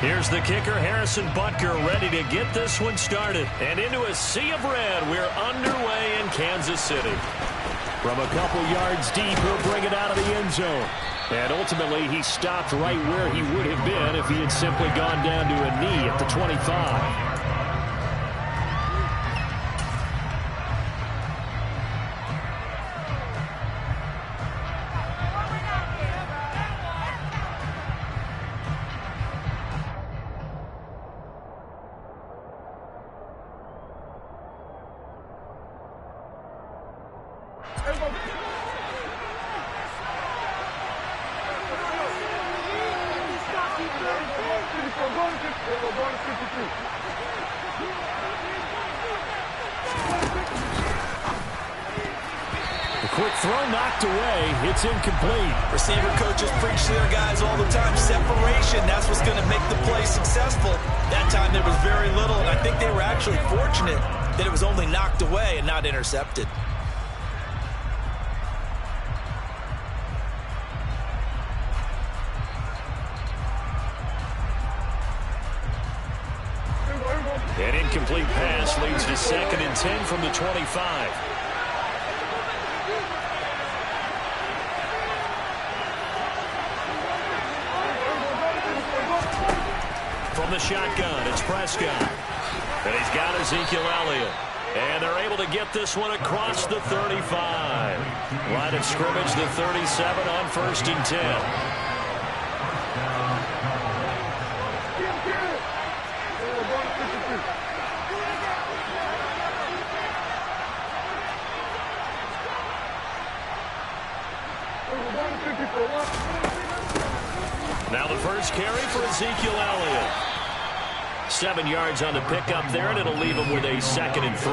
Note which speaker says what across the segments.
Speaker 1: Here's the kicker, Harrison Butker, ready to get this one started. And into a sea of red, we're underway in Kansas City. From a couple yards deep, he'll bring it out of the end zone. And ultimately, he stopped right where he would have been if he had simply gone down to a knee at the 25.
Speaker 2: Quick throw knocked away. It's incomplete.
Speaker 3: Receiver coaches preach to their guys all the time. Separation, that's what's going to make the play successful. That time there was very little, and I think they were actually fortunate that it was only knocked away and not intercepted.
Speaker 1: An incomplete pass leads to 2nd and 10 from the 25. From the shotgun, it's Prescott. And he's got Ezekiel Elliott. And they're able to get this one across the 35. Line of scrimmage, the 37 on 1st and 10. Now the first carry for Ezekiel Elliott. 7 yards on the pickup there, and it'll leave him with a 2nd and 3.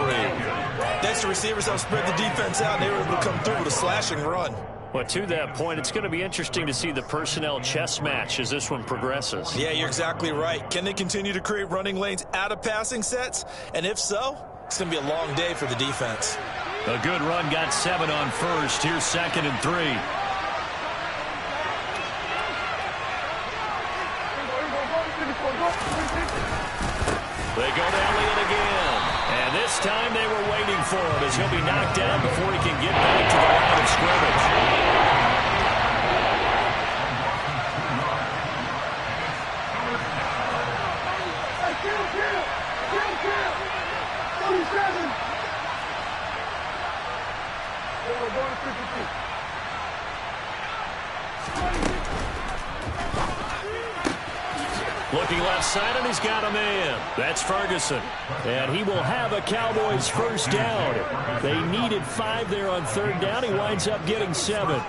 Speaker 3: That's the receivers help spread the defense out, and they were able to come through with a slashing run.
Speaker 1: Well, to that point, it's going to be interesting to see the personnel chess match as this one progresses.
Speaker 3: Yeah, you're exactly right. Can they continue to create running lanes out of passing sets? And if so, it's going to be a long day for the defense.
Speaker 1: A good run, got 7 on 1st. Here's 2nd and 3. They go to Elliott again. And this time they were waiting for him as he'll be knocked down before he can get back to the line of scrimmage. Looking left side, and he's got a man. That's Ferguson. And he will have a Cowboys first down. They needed 5 there on 3rd down. He winds up getting 7.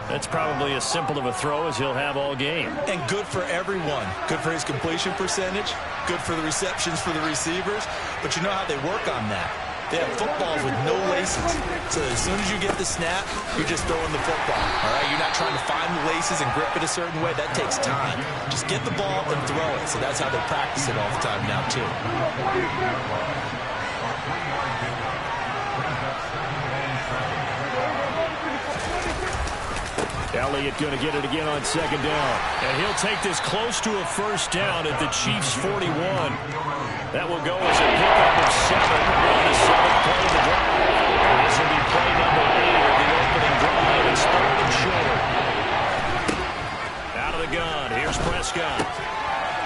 Speaker 1: That's probably as simple of a throw as he'll have all game.
Speaker 3: And good for everyone. Good for his completion percentage. Good for the receptions for the receivers. But you know how they work on that. They have footballs with no laces. So as soon as you get the snap, you're just throwing the football. All right, you're not trying to find the laces and grip it a certain way. That takes time. Just get the ball and throw it. So that's how they practice it all the time now, too.
Speaker 1: Elliott going to get it again on 2nd down. And he'll take this close to a first down at the Chiefs' 41. That will go as a pickup of 7 on the 7th play of the drive. This will be play number 8 of the opening drive. It's 3rd and short. Out of the gun, here's Prescott.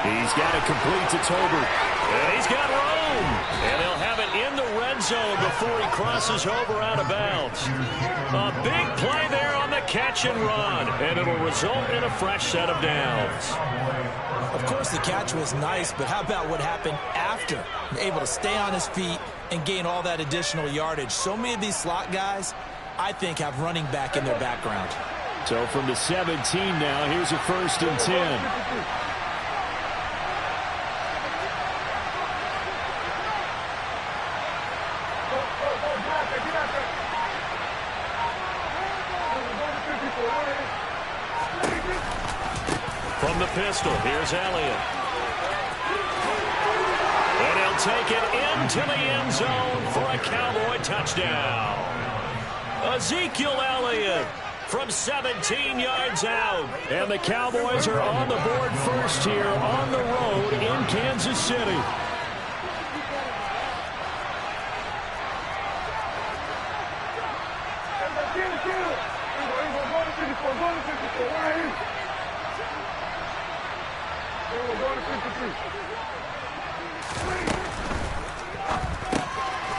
Speaker 1: He's got it complete to Tolbert. And he's got room. And they'll have it in the red zone before he crosses over out of bounds. A big play there on the catch and run. And it'll result in a fresh set of downs.
Speaker 3: Of course, the catch was nice, but how about what happened after? Able to stay on his feet and gain all that additional yardage. So many of these slot guys, I think, have running back in their background.
Speaker 1: So from the 17 now, here's a 1st and 10. From the pistol, here's Elliott. And he'll take it into the end zone for a Cowboy touchdown. Ezekiel Elliott from 17 yards out. And the Cowboys are on the board first here on the road in Kansas City.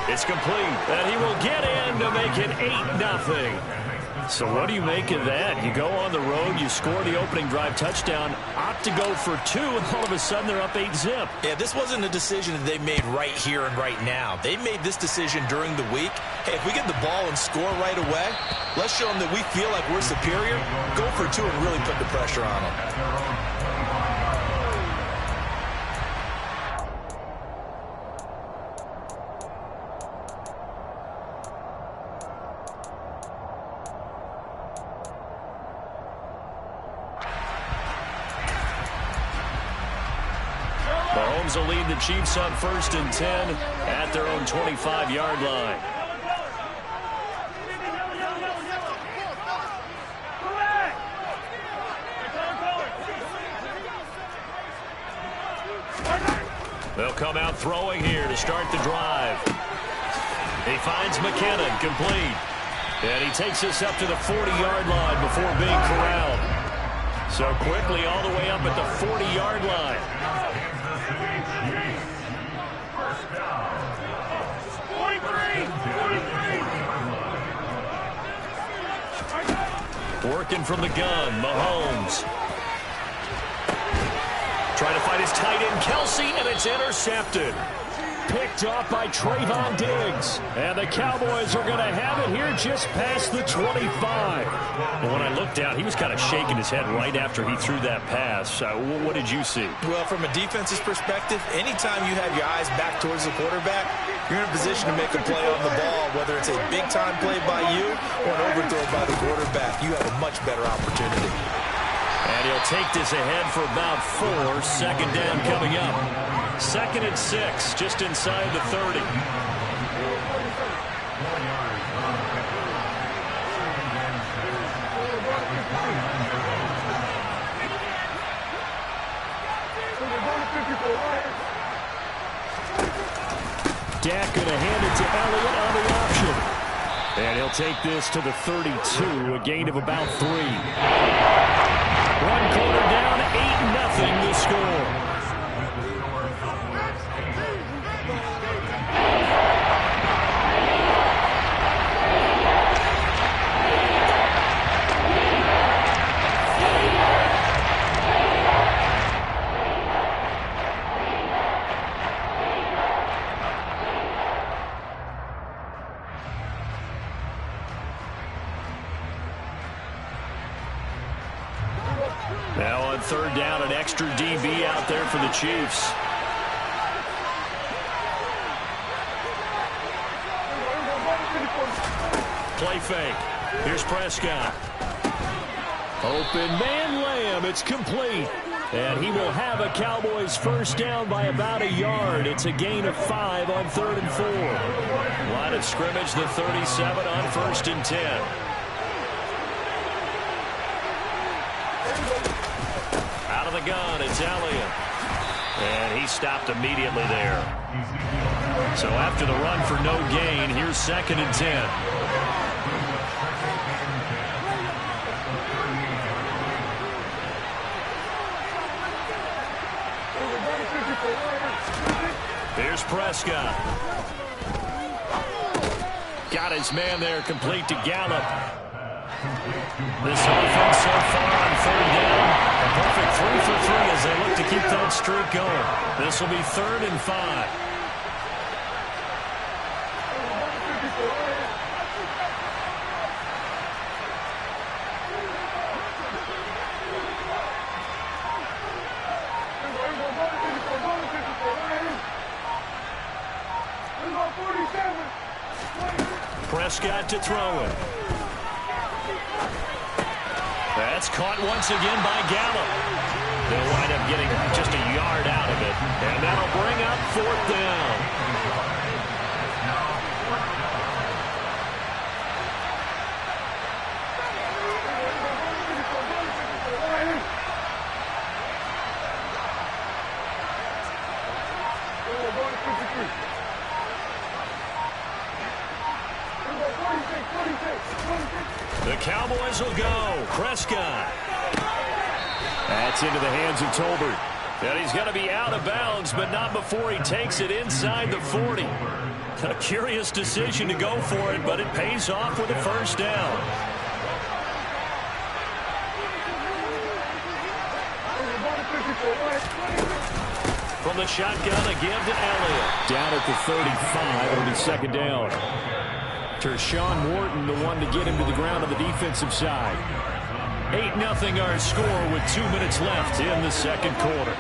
Speaker 1: It's complete, and he will get in to make it 8-0. So what do you make of that? You go on the road, you score the opening drive touchdown, opt to go for 2, and all of a sudden they're up 8-zip.
Speaker 3: Yeah, this wasn't a decision that they made right here and right now. They made this decision during the week. Hey, if we get the ball and score right away, let's show them that we feel like we're superior. Go for 2 and really put the pressure on them.
Speaker 1: Mahomes will lead the Chiefs on 1st and 10 at their own 25-yard line. They'll come out throwing here to start the drive. He finds McKinnon, complete. And he takes us up to the 40-yard line before being corralled. So quickly all the way up at the 40-yard line. Working from the gun, Mahomes. Trying to find his tight end, Kelsey, and it's intercepted. Picked off by Trayvon Diggs. And the Cowboys are going to have it here just past the 25. But when I looked down, he was kind of shaking his head right after he threw that pass. What did you see?
Speaker 3: Well, from a defense's perspective, anytime you have your eyes back towards the quarterback, you're in a position to make a play on the ball, whether it's a big-time play by you or an overthrow by the quarterback. You have a much better opportunity.
Speaker 1: And he'll take this ahead for about 4. Second down coming up. 2nd and 6, just inside the 30. Dak going to hand it to Elliott on the option. And he'll take this to the 32, a gain of about 3. One quarter down, 8-0 the score. Now on 3rd down, an extra DB out there for the Chiefs. Play fake. Here's Prescott. Open man, Lamb. It's complete. And he will have a Cowboys first down by about a yard. It's a gain of 5 on 3rd and 4. Line of scrimmage, the 37 on 1st and 10. Out of the gun, it's Elliott. And he stopped immediately there. So after the run for no gain, here's 2nd and 10. Here's Prescott. Got his man there, complete to Gallup. This offense so far on 3rd down, a perfect 3 for 3 as they look to keep that streak going. This will be 3rd and 5. Prescott to throw it. That's caught once again by Gallup. They'll wind up getting just a yard out of it. And that'll bring up 4th down. Cowboys will go. Prescott. That's into the hands of Tolbert. And he's going to be out of bounds, but not before he takes it inside the 40. A curious decision to go for it, but it pays off with a first down. From the shotgun, a give to Elliott. Down at the 35, it'll be second down. Tershawn Wharton, the one to get him to the ground on the defensive side. 8-0 our score with 2 minutes left in the second quarter.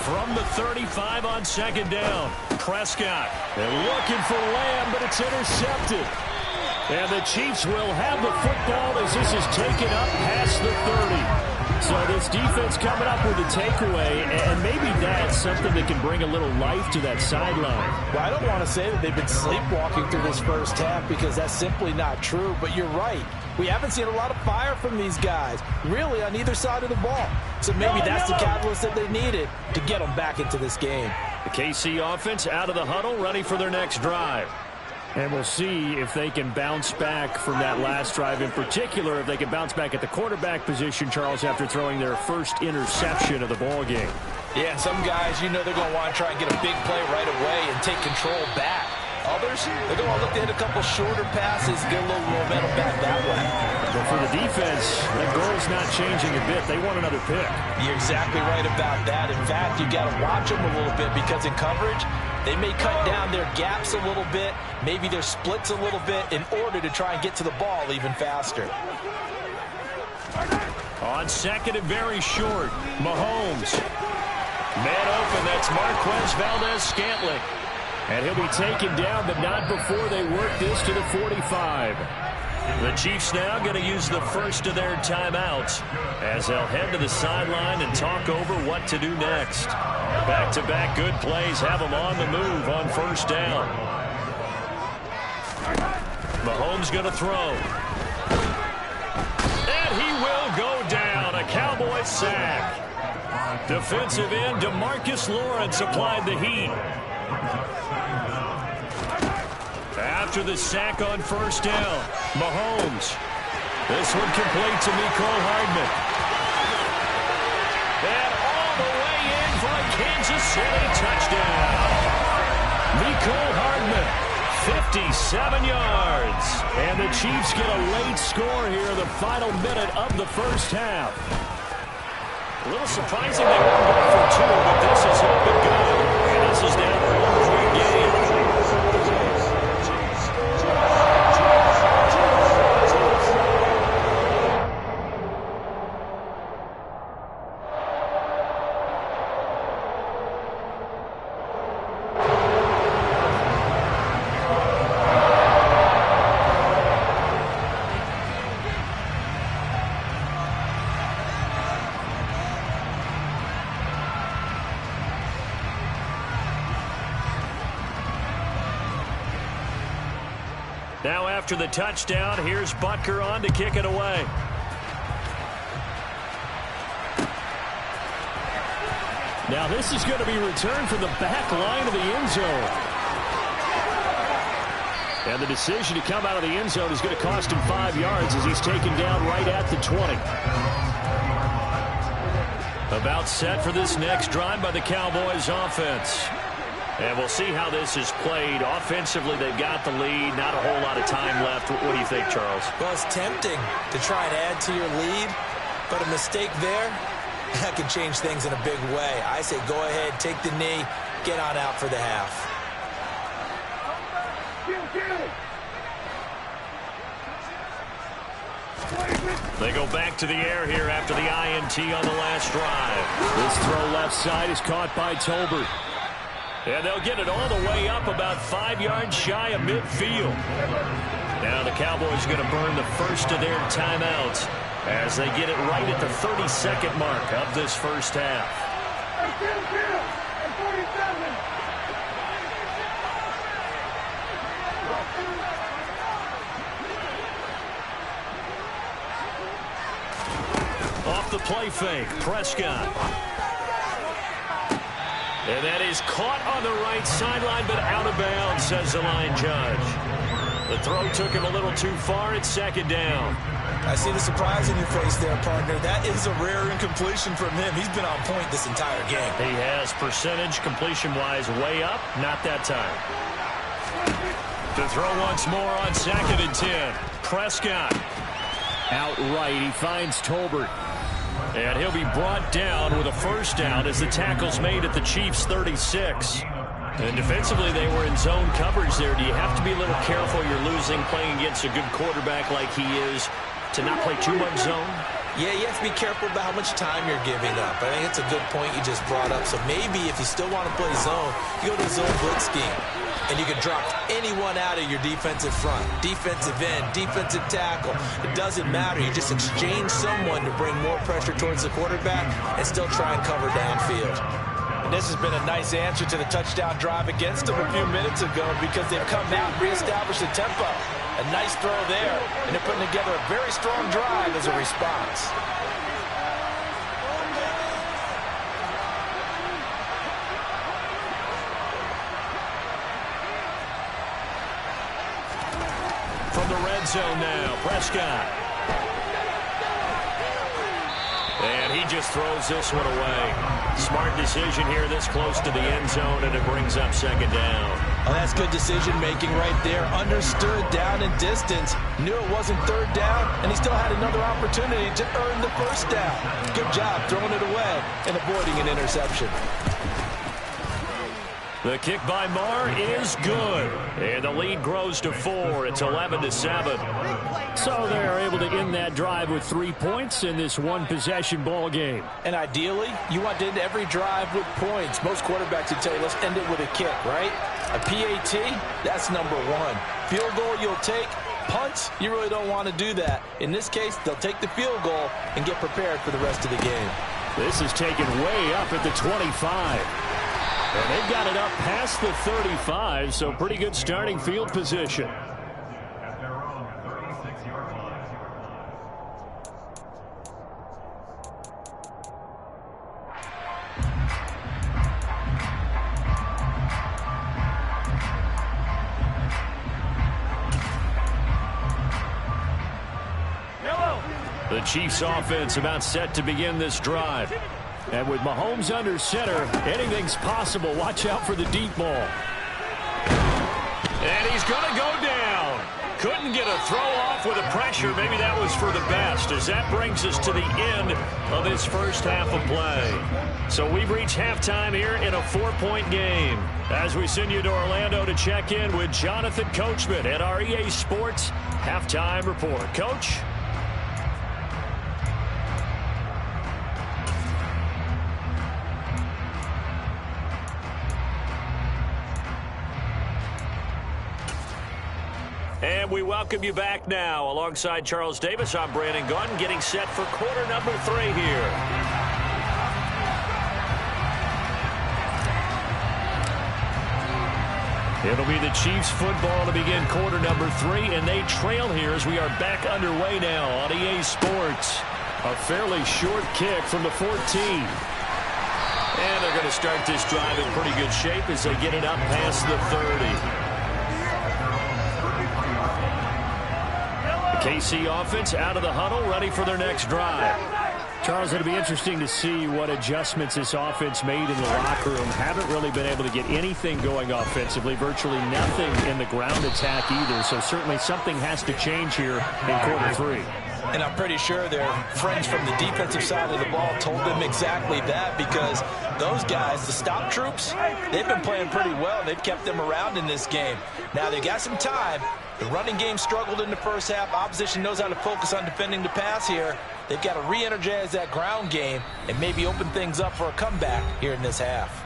Speaker 1: From the 35 on second down, Prescott. They're looking for Lamb, but it's intercepted. And the Chiefs will have the football as this is taken up past the 30. So this defense coming up with a takeaway, and maybe that's something that can bring a little life to that sideline.
Speaker 4: Well, I don't want to say that they've been sleepwalking through this first half because that's simply not true, but you're right. We haven't seen a lot of fire from these guys, really, on either side of the ball. So maybe that's the catalyst that they needed to get them back into this game.
Speaker 1: The KC offense out of the huddle, ready for their next drive. And we'll see if they can bounce back from that last drive, in particular, if they can bounce back at the quarterback position, Charles, after throwing their first interception of the ball game.
Speaker 4: Yeah, and some guys, you know they're going to want to try and get a big play right away and take control back. Others, they're going to look to hit a couple shorter passes, get a little momentum back that way.
Speaker 1: But for the defense, that goal's not changing a bit. They want another pick.
Speaker 4: You're exactly right about that. In fact, you got to watch them a little bit because in coverage, they may cut down their gaps a little bit, maybe their splits a little bit in order to try and get to the ball even faster.
Speaker 1: On second and very short, Mahomes. Man open, that's Marquez Valdez-Scantling. And he'll be taken down, but not before they work this to the 45. The Chiefs now going to use the first of their timeouts as they'll head to the sideline and talk over what to do next. Back-to-back good plays have them on the move on first down. Mahomes going to throw. And he will go down. A Cowboys sack. Defensive end DeMarcus Lawrence applied the heat. After the sack on first down, Mahomes. This one complete to Mecole Hardman. And all the way in for a Kansas City touchdown. Mecole Hardman, 57 yards. And the Chiefs get a late score here in the final minute of the first half. A little surprising they won't go for two, but this is looking good. And this is now a 1-point game. Now after the touchdown, here's Butker on to kick it away. Now this is going to be returned from the back line of the end zone. And the decision to come out of the end zone is going to cost him 5 yards as he's taken down right at the 20. About set for this next drive by the Cowboys offense. And we'll see how this is played. Offensively, they've got the lead. Not a whole lot of time left. What do you think, Charles?
Speaker 4: Well, it's tempting to try and add to your lead, but a mistake there, that can change things in a big way. I say go ahead, take the knee, get on out for the half.
Speaker 1: They go back to the air here after the INT on the last drive. This throw left side is caught by Tolbert. And they'll get it all the way up about 5 yards shy of midfield. Now the Cowboys are going to burn the first of their timeouts as they get it right at the 32nd mark of this first half. Off the play fake, Prescott. And that is caught on the right sideline, but out of bounds, says the line judge. The throw took him a little too far. It's second down.
Speaker 3: I see the surprise in your face there, partner. That is a rare incompletion from him. He's been on point this entire game.
Speaker 1: He has percentage completion-wise way up. Not that time. To throw once more on 2nd and 10. Prescott. Outright, he finds Tolbert. And he'll be brought down with a first down as the tackle's made at the Chiefs' 36. And defensively, they were in zone coverage there. Do you have to be a little careful? You're losing playing against a good quarterback like he is to not play too much zone?
Speaker 4: Yeah, you have to be careful about how much time you're giving up. I think it's a good point you just brought up. So maybe if you still want to play zone, you go to a zone blitz scheme. And you can drop anyone out of your defensive front, defensive end, defensive tackle. It doesn't matter. You just exchange someone to bring more pressure towards the quarterback and still try and cover downfield. And this has been a nice answer to the touchdown drive against them a few minutes ago because they've come out and reestablished the tempo. A nice throw there, and they're putting together a very strong drive as a response.
Speaker 1: From the red zone now, Prescott. And he just throws this one away. Smart decision here this close to the end zone, and it brings up second down.
Speaker 4: Oh, that's good decision-making right there. Understood down and distance. Knew it wasn't third down, and he still had another opportunity to earn the first down. Good job throwing it away and avoiding an interception.
Speaker 1: The kick by Marr is good. And the lead grows to 4. It's 11-7. So they're able to end that drive with 3 points in this one-possession ball game.
Speaker 4: And ideally, you want to end every drive with points. Most quarterbacks would tell you, let's end it with a kick, right? A PAT, that's number 1. Field goal you'll take. Punts, you really don't want to do that. In this case, they'll take the field goal and get prepared for the rest of the game.
Speaker 1: This is taken way up at the 25. And they've got it up past the 35, so pretty good starting field position. The Chiefs offense about set to begin this drive. And with Mahomes under center, anything's possible. Watch out for the deep ball. And he's going to go down. Couldn't get a throw off with the pressure. Maybe that was for the best, as that brings us to the end of this first half of play. So we've reached halftime here in a 4-point game. As we send you to Orlando to check in with Jonathan Coachman at our EA Sports Halftime Report. Coach? And we welcome you back now. Alongside Charles Davis, I'm Brandon Gaudin, getting set for quarter number 3 here. It'll be the Chiefs football to begin quarter number 3, and they trail here as we are back underway now on EA Sports. A fairly short kick from the 14. And they're going to start this drive in pretty good shape as they get it up past the 30. KC offense out of the huddle, ready for their next drive. Charles, it'll be interesting to see what adjustments this offense made in the locker room. Haven't really been able to get anything going offensively, virtually nothing in the ground attack either. So certainly something has to change here in quarter 3.
Speaker 4: And I'm pretty sure their friends from the defensive side of the ball told them exactly that, because those guys, the stop troops, they've been playing pretty well. They've kept them around in this game. Now they've got some time. The running game struggled in the first half. Opposition knows how to focus on defending the pass here. They've got to re-energize that ground game and maybe open things up for a comeback here in this half.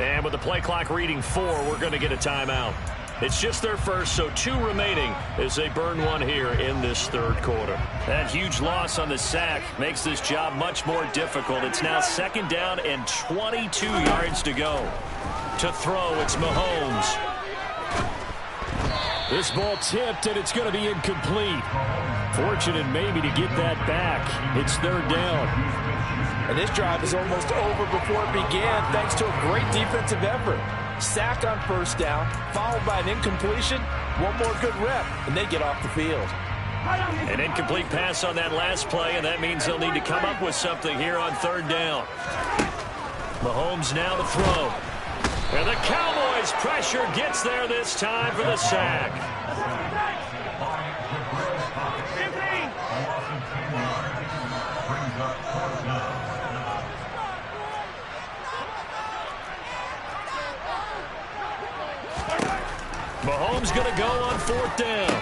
Speaker 1: And with the play clock reading 4, we're going to get a timeout. It's just their first, so 2 remaining as they burn one here in this third quarter. That huge loss on the sack makes this job much more difficult. It's now second down and 22 yards to go. To throw, it's Mahomes. This ball tipped, and it's going to be incomplete. Fortunate maybe to get that back. It's third down.
Speaker 4: And this drive is almost over before it began thanks to a great defensive effort. Sack on first down, followed by an incompletion. One more good rep, and they get off the field.
Speaker 1: An incomplete pass on that last play, and that means they'll need to come up with something here on third down. Mahomes now to throw. And the Cowboys' pressure gets there this time for the sack. Mahomes going to go on fourth down.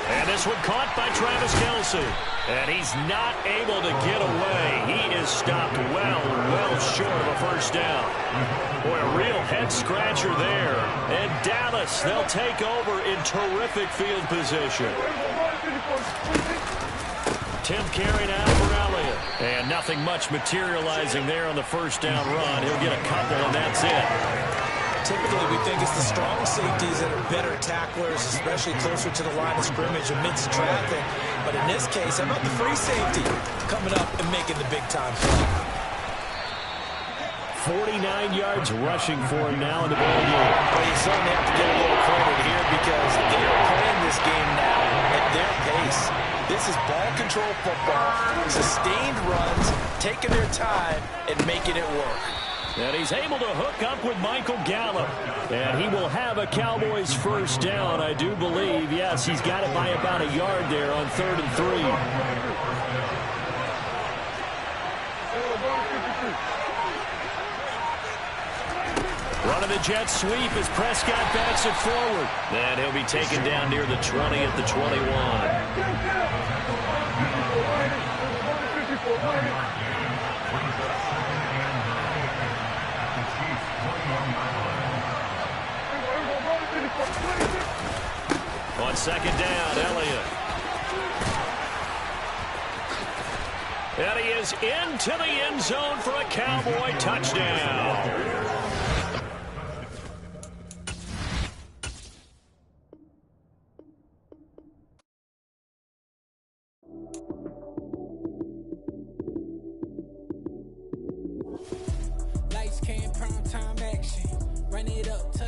Speaker 1: And this one caught by Travis Kelce. And he's not able to get away. He is stopped well short of a first down. Boy, a real head-scratcher there. And Dallas, they'll take over in terrific field position. Tim carry now for Elliott. And nothing much materializing there on the first down run. He'll get a couple, and that's it.
Speaker 4: Typically, we think it's the strong safeties that are better tacklers, especially closer to the line of scrimmage amidst traffic. But in this case, how about the free safety coming up and making the big-time play?
Speaker 1: 49 yards rushing for him now in the ball game.
Speaker 4: Well, you certainly have to give a little credit here because they're playing this game now at their pace. This is ball control football, sustained runs, taking their time, and making it work.
Speaker 1: And he's able to hook up with Michael Gallup. And he will have a Cowboys first down, I do believe. Yes, he's got it by about a yard there on 3rd and 3. Running the jet sweep as Prescott backs it forward. And he'll be taken down near the 20 at the 21. On second down, Elliott. And he is into the end zone for a Cowboy touchdown.